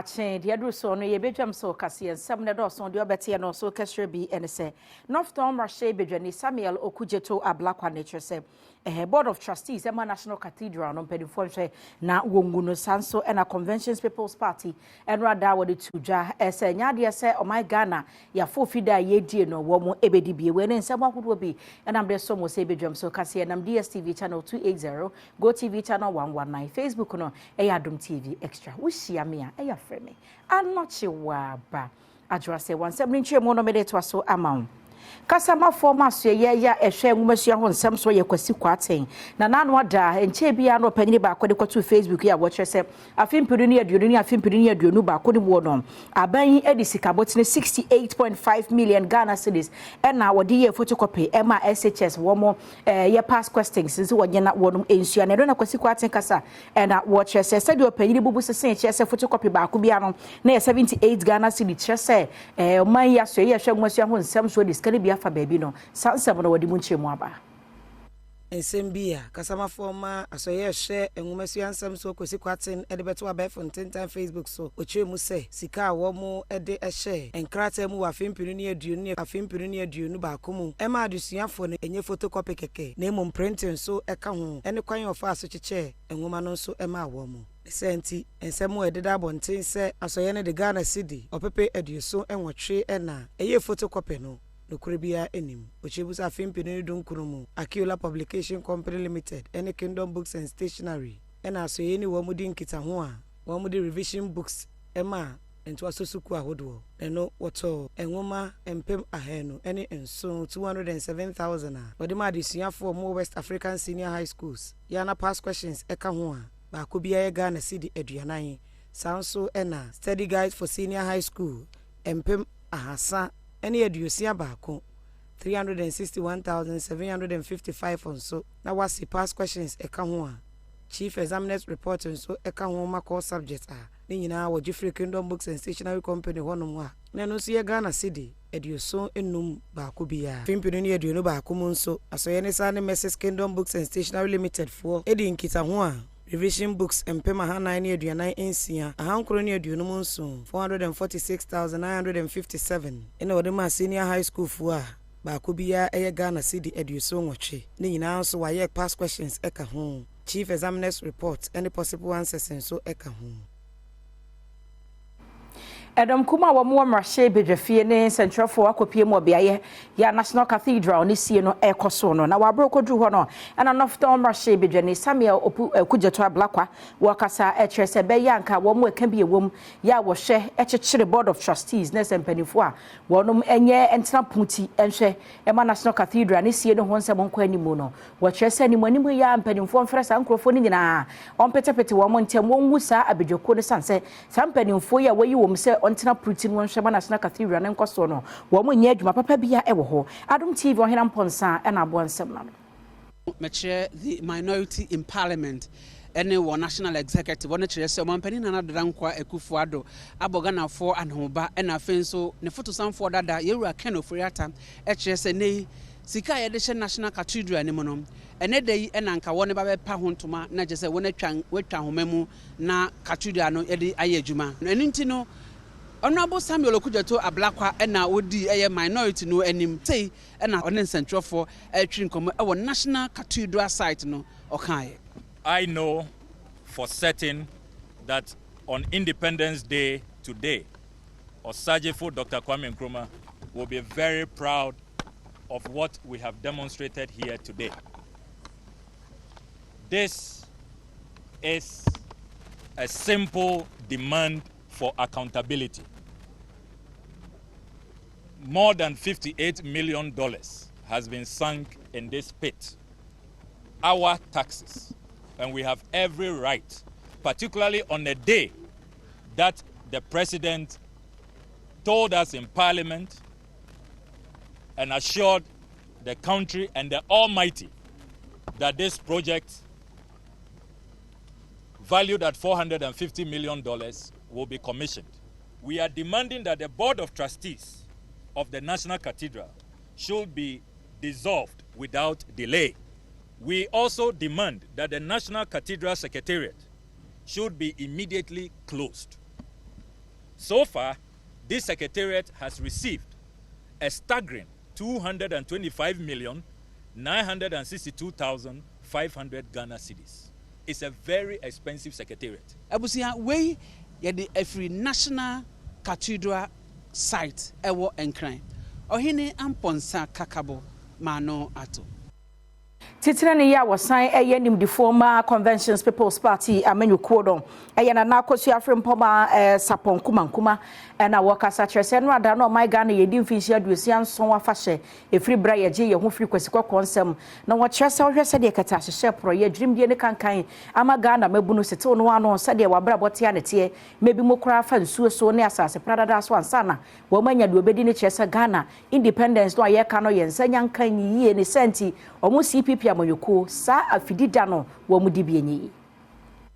chain, the address on a bedroom so Cassie and some nedos on the Obeti and also Kesrebi and say, North Tom Rashe Bedjani Samuel Okujeto a black one nature say, a board of trustees, Emma National Cathedral on Pedifonche, na Wunguno Sanso and a Conventions People's Party, and rather what it to Ja, as a Nadia say, oh my Ghana, ya fida ye dear no woman ebedi when and someone would be, and I'm there some will say bedroom so Cassie and I'm DSTV channel 280, Go TV channel 119, Facebook no, Adom TV extra. Wish Mia, a friend me. I'm not sure why, Adra say 170 monomede to so amount. Kasama former ya a share womansia on some so ye kwasi kwaten. Na nanwa da enche bia no panyi ba kwade kwato Facebook ya watch say afim peduni aduoni afim peduni aduonu ba kwade wonom. Aban edisi kabotine 68.5 million Ghana cedis. E na wode ye photocopy ema SHS womo ye pass questions since wonye na wonom ensua na do na kwasi kwaten kasa e na watch say said o panyi bubu se se photocopy ba ko bia no na 78 Ghana cedis chese man ya so ye hwe womansia ho nsem so dis bia fa baby no sansem no wadi munchemu aba ensembia kasama forma asoye hye enwumasu ansem so kosi kwaten edebeto abefo ntentan Facebook so ochemu se sika awo mu ede hye enkrata mu wa fimpinu ni aduonu ba komu ema adusuafo no enye photocopy keke na emu printing so eka ho ene kwan ofa aso cheche enwuma no so ema awo mu senti ensemu ededa bonten se asoye ne de Ghana cedi opepe eduso enwotwe ena eye photocopy no Nukribia enim, Ochibusa Fimpini Dunkurumu, Akiola Publication Company Limited, any Kingdom Books and Stationery, and also any Wamudin Kitahua, Wamudi Revision Books, Emma, and to Asusuku Ahodo, and no wato, and Woma, and Pem Aheno, any and so 207,000. But the Madisia for more West African senior high schools, Yana past questions, Ekahua, Bakubia Ghana Cedi Adrianai, Sanso Ena, study guide for senior high school, and Pem Ahasa. Any edusia bako 361,755 on so na wasi past questions eka ho chief examiners report so eka ho ma core subjects ni nyina wo Jeffrey Kingdom Books and Stationery Company honom a na no so ye Ghana cedi eduso enum bako bia fimpinu ni eduno bako mu nso asoye ne sa ne Mrs Kingdom Books and Stationery Limited for edi nkita ho a Revision Books Mpema Hana ni aduana ensia ahankro ni aduonu munso 446,957 ina wode senior high school fua ba ko bia eye Ghana cedi eduso nwotwe ni nyina so wa ye past questions eka ho chief examiners report any possible answers so eka ho Adom kuma wa mo mrahye bedwafie ne central for akopie mo bia ya National Cathedral ni sie no ekoso no na wa bro kodru ho no ana nofton mrahye bedwane Samuel Okujeto ablakwa wakasa etrese be ya nka wo mo eka bi ewom ya wo hwe echechire board of trustees ne sempanifo a wonom enye entena puti enhwe ema National Cathedral ni sie no ho nsem nko animu no wo trese animu ya mpanifo mfresa nkrofo ni nyina ompetepete wo mo ntem wo nwusa abedwako ne sanse sampanifo ya wayi wo mse ontina prutin won hwema National Cathedral ne nkoso no wo mo nya adwuma papa bia ewo ho Adom TV ohena mponsa e na abo nsem na the minority in parliament any one national executive one chere se omanpani na Dankwa Ekufuado abogana for anhoba e na fenso ne photo sanfo dada yewura Ken Ofuriata e chere se nei sika ye de National Cathedral ne monom ene dey e na nka woni ba be pa hontoma na je se wona twa homamu na cathedral no ye de ayedwuma enu nti no Honorable Samuel Okujeto ablakwa ena odi eye minority no anim say ena onen central for twin komo e National Cathedral site no okai. I know for certain that on Independence Day today, Osajefo Dr. Kwame Nkrumah will be very proud of what we have demonstrated here today. This is a simple demand for accountability. More than $58 million has been sunk in this pit. Our taxes, and we have every right, particularly on the day that the president told us in Parliament and assured the country and the Almighty that this project, valued at $450 million, will be commissioned. We are demanding that the Board of Trustees of the National Cathedral should be dissolved without delay. We also demand that the National Cathedral Secretariat should be immediately closed. So far, this secretariat has received a staggering 225,962,500 Ghana cedis. It's a very expensive secretariat. Abusia we ye the every national cathedral site ewo enkran. Ohene amponsa kakabo mano ato. Titirani ya wasan eye nim the former Conventions People's Party amenyukuo don eye na nakosu afrempoma sapon kumankuma na wakasa kyerese no ada no my Ghana yedi mfinhia aduosia nson afahye efri bra ye je ye ho firi kwasikwa konsem na wo kyerese wo hwese de kata hyehye pro ye drimdie ne kankan ama Ghana mabunu sete no ano sade wabra bote anete mebi mokura fa nsuo so ne asase pradada so ansana wo manya de obedi ne kyerese Ghana independence no aye ka no ye nsanya nkan yie ne senti omo CPP amanyukuo sa afidida no wo mudi bienyi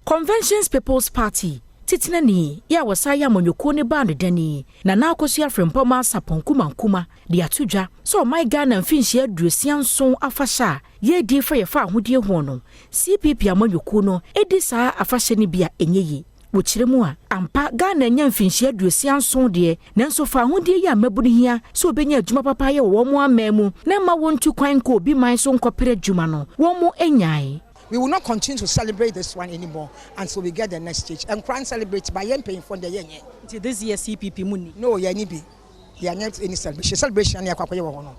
Conventions People's Party titinani ya wasaya amanyukuo ne band dani na nakosu afrempoma sapon kumankuma de atudwa so my Ghana mfinhia aduosia nson afahye ye di fa ye fa ahodie ho no CPP amanyukuo no edi sa afahye ne bia enyeyi wochiremu a ampa Ghana nya mfinhia aduosia nson de nanso fa ahodie ya mabunu hia so obenya adwuma papa ye wo mo amamu na ma wontu kwan ko obi man so nkopere adwuma no wo mo enyae. We will not continue to celebrate this one anymore until we get the next stage. And can't celebrate by yen paying for the yen. This year CPP money. No, yen be. There not any celebration. Celebration ya kwakwa yewo.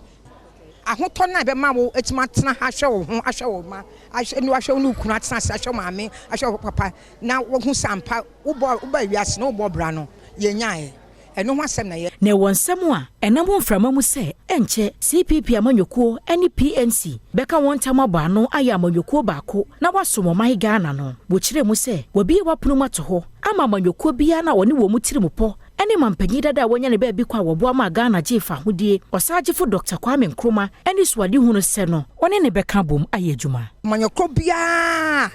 I want to na be ma wo etmatena ahwe wo ho ahwe wo ma ahwe no ahwe no kunu atena se ahwe maame ahwe wo papa na wo hu sampa wo bo wiase no bo bra no yenyae eno ho asem na ye ne wonsem a enam mframa mu se enche CPP amanyukuo eni PNC beka wontam aba no aya amanyukuo baako na wasomo man Ghana no bo kire mu se wabi wapunu mato ho ama amanyukuo bia na woni wo mutiri mupo eni mampanyi dada wonya ne ba bi kwa wobo ma Ghana jefa hodie osagefo Dr. Kwame Nkrumah eni swade hunu se no woni ne beka bom ayedwuma amanyukuo bia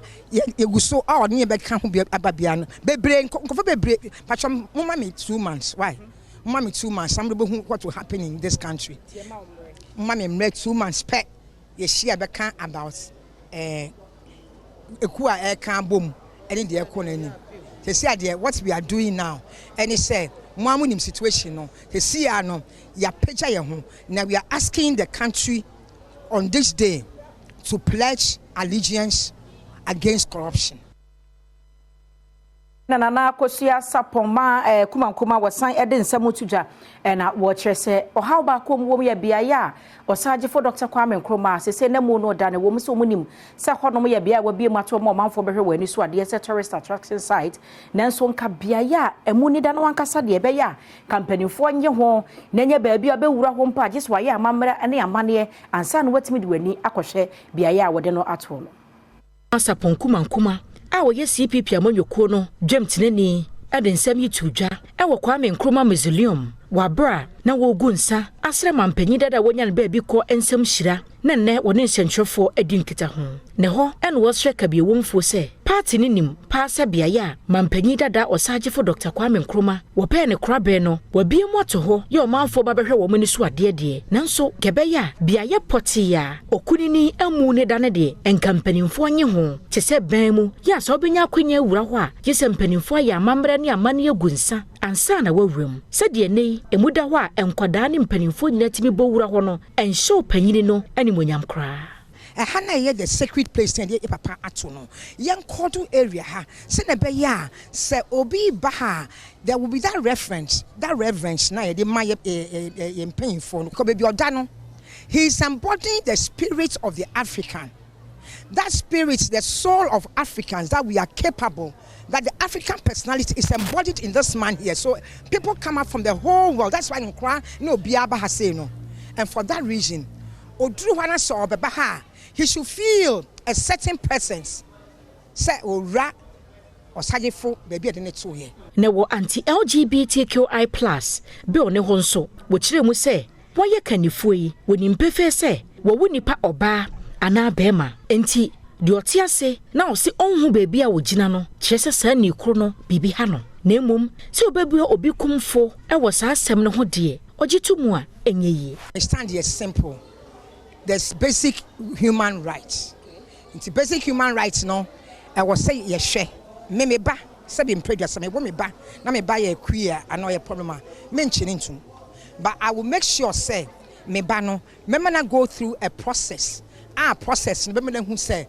yeguso a woni beka ho bia ababia no bebre nkofo bebre patcham mama me 2 months why mama me 2 months somebody who what will happen in this country mama me 2 months pet ye share beka about eku a eka bom eni de ekọ na ni. They say what we are doing now, and he said, "Mwamunim situation no." They see no, ya picture ye ho. Now we are asking the country on this day to pledge allegiance against corruption. Na nakosia sapoma kumankuma wasan ede nsemu tuja na wo kyerese ohaw ba ko mu ye bia ya osagefo Dr. Kwame Nkrumah sese na mu no da ne wo mso munim se honom ye bia wa bia mato mo manfo behwe wani so ade se tourist attraction site nanso nka bia ya emu ni da no wankasa de be ya kampanifo nye ho na nya ba bia bewura ho mpa je so ya amamra ne amane ansa no watimi de wani akohwe bia ya wode no ato no asapon kumankuma awo ye CPP amanyukuo no dwemtenani ade nsem yitudwa ewo Kwame Nkrumah Mausoleum wabra na wogunsa asra mampanyi dada wonya ne ba bi ko ensem hyira na ne woni nsenchofo adi nkita ho ne ho ene wo shreka bi womfo se party ni nim paasa bia ya mampanyi dada osagefo Dr. Kwame Nkrumah wo pe ne krabe no wabie moto ho ye omanfo ba behwe wo mani so ade de nanso kebe ya bia ye poti ya okunini amu ne da ne de enkampanimfo nye ho kyese ban mu ya so obenya akwanya wura ho a yese mpanimfo ya amamra ne amane agunsa ansa na wawuram sede nei emuda ho a enkwada ne mpanimfo nyina timi bowura ho no enhye panyini no animonyam kra hana ye the sacred place and ye papa ato no yan kodu area ha se na be ya se obi ba ha there will be that reverence na ye de ma ye painful no ko be oda no he is embodying the spirit of the African, that spirit, the soul of Africans, that we are capable, that the African personality is embodied in this man here. So people come up from the whole world. That's why Biaba has said no. And for that reason, he should feel a certain presence. Say ora or sagefo baby at the here. Newo anti-LGBTQI+ bill ne honso, which mu say, why ye can you fui when in prefer say, what would nipa oba ana bema enti de otia se na o se onhu baby a wogina no kyerese sa ni kro no bibi ha no na emom se obabu obi kumfo e wo sa asem no ho de ogitumu a enyeyi. I stand here simple. There's basic human rights. It's basic human rights no. I was say yehwe memeba Sabi impredia me wo me ba na me ba ye queer ano ye problem a menchine ntum. But I will make sure say me ba no me na go through a process. Process no be me hu say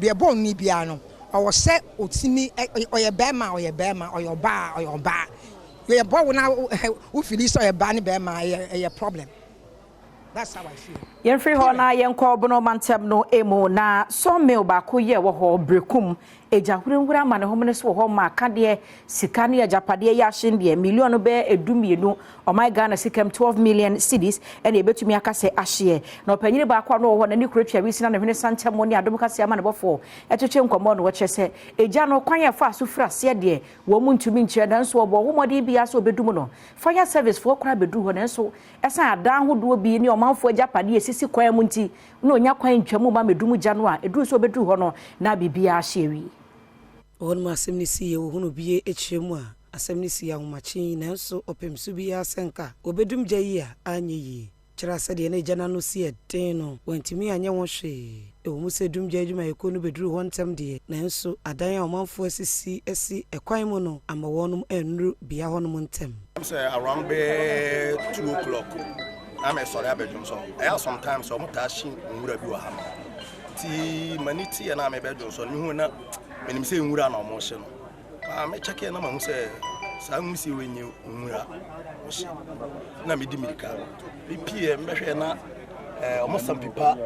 ye born ni bia no or say otimi or ye bema or ye bema or your ba ye born na who feel so ye ba ni bema ye problem. That's how I feel. Yen free ho na yen ko bono mantem no emo na so mail ba ko ye wo ho brekum eja hurunhura ma ne ho ne so ho ma ka de sika ne ajapade ya hyen de million be edumienu o my Ghana sikam 12 million cedis ene ebetumi aka se ahye na opanyire ba kwa no ho na ni kuratwa wi sina ne hwene santem mo ne adom ka se ama ne bofo echeche nkomo no wo chese eja no kwan ya fa so fra se de wo mu ntumi nchire dan so obo wo mode bia so obedum no fire service fo kra bedu ho ne so esa adan hodo bi ni o manfo ajapade sisi kwan mu nti na onya kwan ntwamu ma medum gya no a edu so bedu ho no na bibia ahyewi on ma semni siye wo hunu biye echemu a asemni siya umachi na nso opemsu biya senka obedum gyayi a anyeyi kira sede na jana no siye den no wantimi anye wo hwe ewo muse dum gya adwuma ekonu beduru ho ntem de na nso adan a omanfo asisi esi ekwan mu no ama wonum enru biya honum ntem say around 2 o'clock I'm sorry abedum so I sometimes so mutashi nwura bi wa ha ti maniti na me bedum so ni hu na menim say nwura na omo hye no me check na ma hu say sa hu si wenye nwura na me di mirika bi pie mbehwe na omo sampipa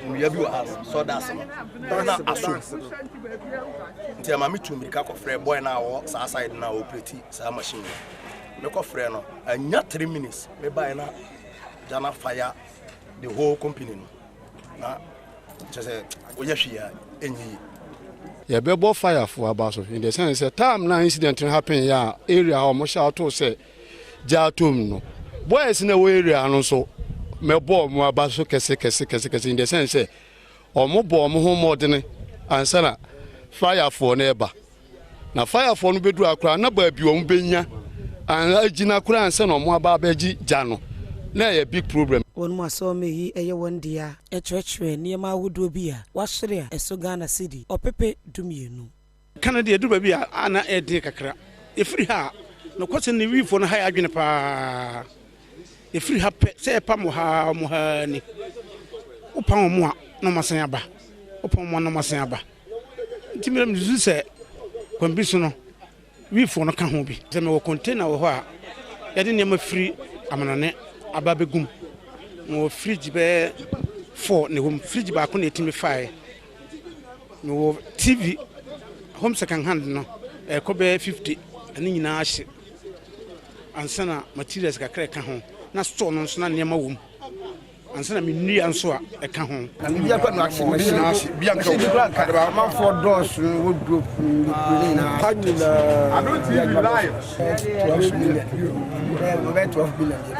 nwura bi wa ha so that's no na aso nti ama me tu mirika ko frɛ boy na wo sa side na operate sa machine me ko frɛ no anya 3 minutes me buy na jana fire the whole company no na just oya hwia enyi ye bebo fire for about in the sense that time na incident happen ya area how mo shout to say jatum no boys na we area no so me bo mo abaso kese in the sense say o mo bo mo ho modene ansana fire for na eba na fire for no bedu akra na ba bi o mo benya an agina kura ansana mo aba abaji jano na ye big problem won mu aso mehi eye won dia echwechwe niema wudo bia wahwere a eso Ghana city opepe dumienu Canada edu ba bia ana ede kakra efiri ha no kwose ne wifo no ha adwene pa efiri ha pe se pa mo ha ni upa mo a no masan aba upa mo no masan aba ntimira mzu se kwambiso no wifo no ka ho bi se me wo container wo ho a yade ne ma firi amanane ababegum no fridge be 4 ne home fridge ba ko na etimi 5 no TV home second hand no ko be 50 ani nyina ahye ansana materials kakra ka ho na store no so na nema wom ansana me nua nso a ka ho bia kwa na action machine ahye bia ka da man for doors wo drop ni na panina I don't think you lie 12 billion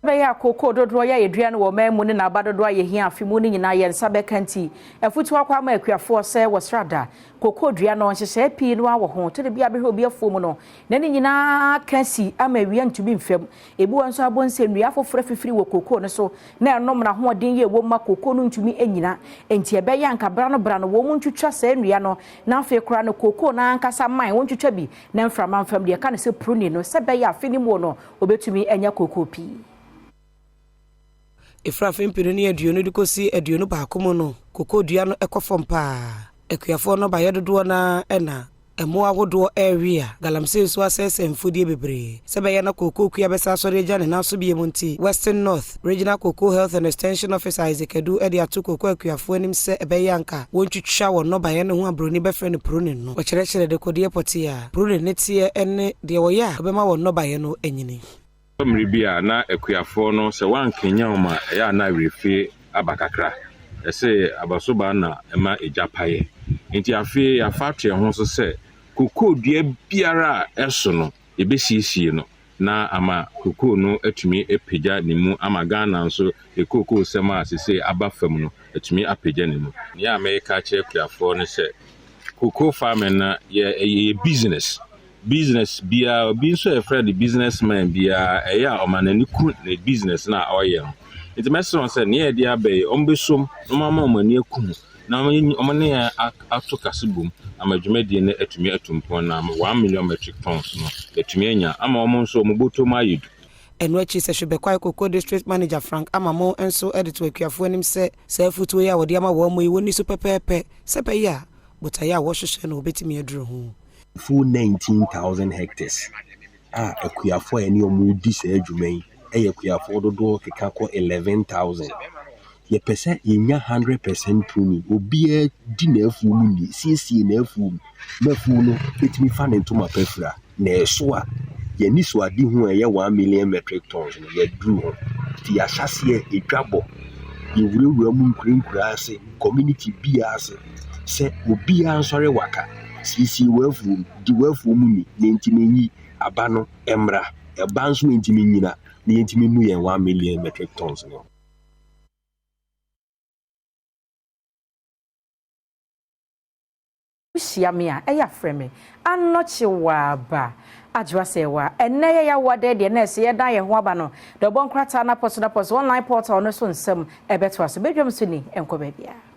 Beya koko dodo ya eduane wo mamu ne na abadodo ye hia afimu ne nyina ye nsa bekanti efutu akwa ma akuafo se wasrada koko dua no nhyehyɛ pii no awo ho to de bia behwe obi afumu no na ne nyina kansi ama wi ntumi mfam ebi won so abonse nnua afoforo fifiri wo koko no so na enom na ho den ye wo ma koko no ntumi enyina enti ebeya nka bra no wo mu ntwitwa sa nnua no na afi kora no koko na ankasa man wo ntwitwa bi na mframa mfam de ka ne se pruni no se beya afini mu no obetumi enya koko pii Ifrafin pironi aduonu dikosi aduonu baako mu no koko dua no ekofom pa akuafo no bayedodo na ena emo agodo area galamsey so asese mfudie bebre sebeye na koko kua besa sori gya ne na so bie munti Western North Regional Cocoa Health and Extension Officer Isaac Edu edi atuko akuafo anim se ebeyanka wontwitwa wo no baye ne ho abroni befre ne prone no okyerɛkyerɛ de kodie potia prone ne tie ene de wo ya obema wo no baye no enyini Mribia na ekuafo no se wan kenya ma ya na refi abakakra ese abasoba na ema ejapaye nti afi ya factory ho so se koko dua biara eso no ebesiesie no na ama koko no atumi epeja ne mu ama Ghana nso ekoko sema asese abafam no atumi apeja ne mu ya America che ekuafo no se koko farming na ye business bia bi so a friend businessman bia eya o manani ku na business na oyem it meson say ne dia be ombesom no mama omani aku na omane ato kasebom amadwumadi ne atumi atumpon na 1 million metric tons no atumi anya ama omo nso omoboto mayidu eno achi se hwebekwa Ikoko district manager Frank Amamo enso edito akuafo anim se safutuo ya wode ama wo mo iwoni so pepepe sepe ya botaya wo hwehwe na obetimi aduru ho full 19,000 hectares akuafo ani omudi se adwuman akuafo dodo keka ko 11,000 ye pese yenya 100% pruni obi di na afu mu ni siesie na afu no etimi fa ne ntoma pafra na eso a ye ni so adi hu ye 1 million metric tons ye dru ho ti ya hyase edwabo ye wurawura mu nkura ase community bia ase se obi ansore waka siesie wafu di wafu mu ni na ntimi yi aba no emra e banso ntimi nyina na ntimi mu ye 1 million metric tons no Shiamia, eya frame. Anochi waba. Ajwa sewa. Eneye ya wade de na se yeda ye ho aba no. The bon krata na post online portal no so nsem ebetwa so bedwam so ni enko bebia.